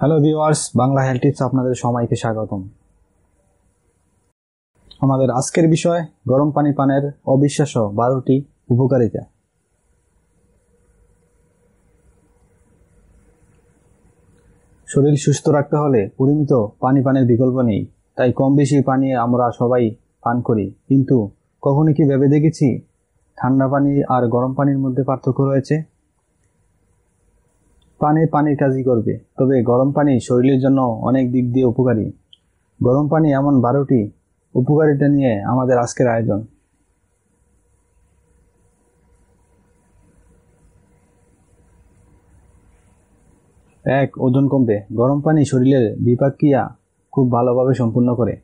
Hello viewers, Bangla health tips আপনাদের সবাইকে স্বাগতম। আমাদের আজকের বিষয় গরম পানি পানের অবিশ্বাস্য 12টি উপকারিতা। শরীর সুস্থ রাখতে হলে পরিমিত পানি পানের বিকল্প নেই, তাই কম বেশি পানি আমরা সবাই পান করি। কিন্তু কখনো কি ভেবে দেখেছি ঠান্ডা পানি আর গরম পানির মধ্যে পার্থক্য রয়েছে? পানির কাজই করবে, তবে গরম পানি শরীরের জন্য অনেক দিক দিয়ে উপকারী। গরম পানি এমন 12টি উপকারিতা নিয়ে আমাদের আজকের আয়োজন। 1. ওজন কমবে। গরম পানি শরীরের বিপাক ক্রিয়া খুব ভালোভাবে সম্পূর্ণ করে,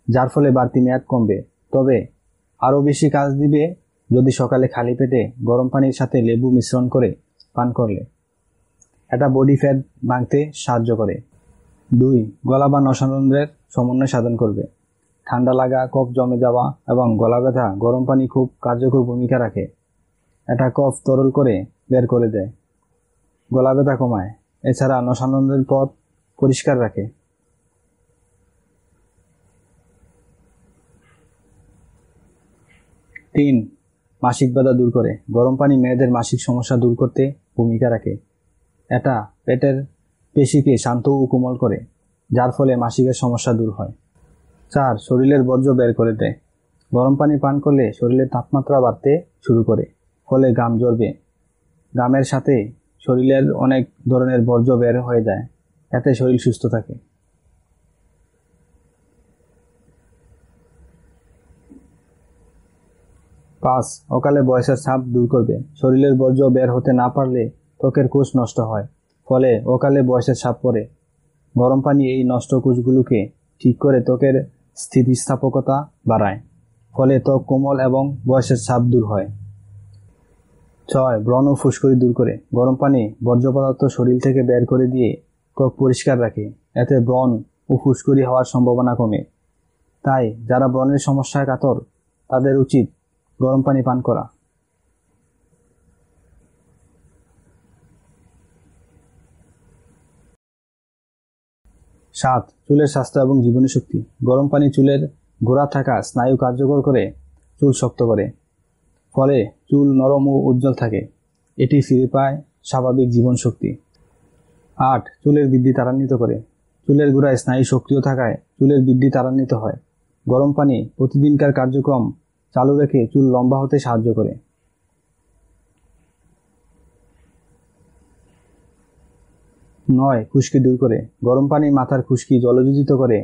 যার ফলে বাড়তি মেয়াদ কমবে। তবে আরও বেশি কাজ দিবে যদি সকালে খালি পেটে গরম পানির সাথে লেবু মিশ্রণ করে পান করলে। এটা বডি ফ্যাট ভাঙতে সাহায্য করে। 2. গলা বা নসারন্ধ্রের সমন্বয় সাধন করবে। ঠান্ডা লাগা, কফ জমে যাওয়া এবং গলা ব্যথা গরম পানি খুব কার্যকর ভূমিকা রাখে। এটা কফ তরল করে বের করে দেয়, গলা ব্যথা কমায়। এছাড়া নসারন্ধ্রের পথ পরিষ্কার রাখে। 3. মাসিক ব্যথা দূর করে। গরম পানি মেয়েদের মাসিক সমস্যা দূর করতে ভূমিকা রাখে। এটা পেটের পেশিকে শান্ত ও কোমল করে, যার ফলে মাসিকের সমস্যা দূর হয়। 4. শরীরের বর্জ্য বের করে দেয়। গরম পানি পান করলে শরীরের তাপমাত্রা বাড়তে শুরু করে, ফলে ঘাম ঝরবে। ঘামের সাথে শরীরের অনেক ধরনের বর্জ্য বের হয়ে যায়, এতে শরীর সুস্থ থাকে। 5. অকালে বয়সের ছাপ দূর করবে। শরীরের বর্জ্য বের হতে না পারলে ত্বকের কোষ নষ্ট হয়, ফলে অকালে বয়সের ছাপ পড়ে। গরম পানি এই নষ্ট কোষগুলোকে ঠিক করে ত্বকের স্থিতিস্থাপকতা বাড়ায়, ফলে ত্বক কোমল এবং বয়সের ছাপ দূর হয়। 6. ব্রণ ও ফুসকুড়ি দূর করে। গরম পানি বর্জ্য পদার্থ শরীর থেকে বের করে দিয়ে ত্বক পরিষ্কার রাখে, এতে ব্রণ ও ফুসকুড়ি হওয়ার সম্ভাবনা কমে। তাই যারা ব্রণের সমস্যায় কাতর তাদের উচিত গরম পানি পান করা। 7. চুলের স্বাস্থ্য এবং জীবনী শক্তি। গরম পানি চুলের গোড়া থাকা স্নায়ু কার্যকর করে চুল শক্ত করে, ফলে চুল নরম ও উজ্জ্বল থাকে। এটি ফিরে পায় স্বাভাবিক জীবন শক্তি। 8. চুলের বৃদ্ধি ত্বরান্বিত করে। চুলের গোড়ায় স্নায়ু সক্রিয় থাকায় চুলের বৃদ্ধি ত্বরান্বিত হয়। গরম পানি প্রতিদিনকার কার্যক্রম চালু রেখে চুল লম্বা হতে সাহায্য করে। 9. খুশকি দূর করে। গরম পানি মাথার খুশকি জলযোজিত করে,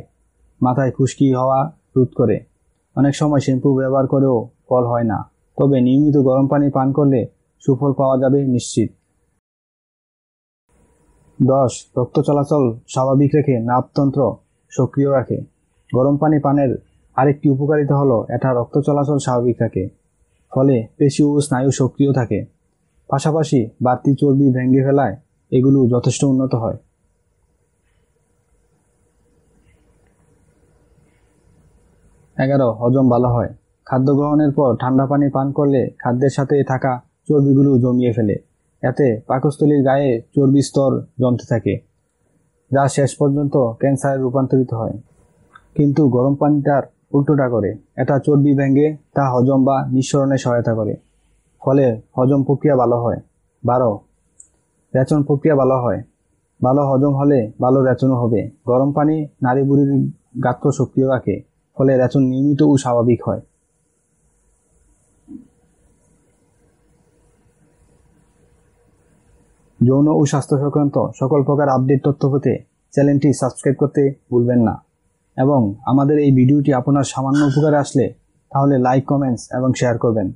মাথায় খুশকি হওয়া রোধ করে। অনেক সময় শ্যাম্পু ব্যবহার করেও ফল হয় না, তবে নিয়মিত গরম পানি পান করলে সুফল পাওয়া যাবে নিশ্চিত। 10. রক্ত চলাচল স্বাভাবিক রেখে নাভতন্ত্র সক্রিয় রাখে। গরম পানি পানের আরেকটি উপকারিতা হলো এটা রক্ত চলাচল স্বাভাবিক রাখে, ফলে পেশি ও স্নায়ু সক্রিয় থাকে। পাশাপাশি বাড়তি চর্বি ভেঙে ফেলায় এগুলো যথেষ্ট উন্নত হয়। 11. হজম ভালো হয়। খাদ্য গ্রহণের পর ঠান্ডা পানি পান করলে খাদ্যের সাথে থাকা চর্বিগুলো জমিয়ে ফেলে, এতে পাকস্থলীর গায়ে চর্বির স্তর জমতে থাকে, যা শেষ পর্যন্ত ক্যান্সারে রূপান্তরিত হয়। কিন্তু গরম পানিটার উল্টোটা করে, এটা চর্বি ভেঙে তা হজম বা নিঃসরণে সহায়তা করে, ফলে হজম প্রক্রিয়া ভালো হয়। 12. রেচন প্রক্রিয়া ভালো হয়। ভালো হজম হলে ভালো রেচনও হবে। গরম পানি নাড়িভুড়ির গাত্র সক্রিয় রাখে, ফলে রেচন নিয়মিত ও স্বাভাবিক হয়। যৌন ও স্বাস্থ্য সংক্রান্ত সকল প্রকার আপডেট তথ্য পেতে চ্যানেলটি সাবস্ক্রাইব করতে ভুলবেন না, এবং আমাদের এই ভিডিওটি আপনার সামান্য উপকারে আসলে তাহলে লাইক, কমেন্টস এবং শেয়ার করবেন।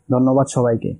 ধন্যবাদ সবাইকে।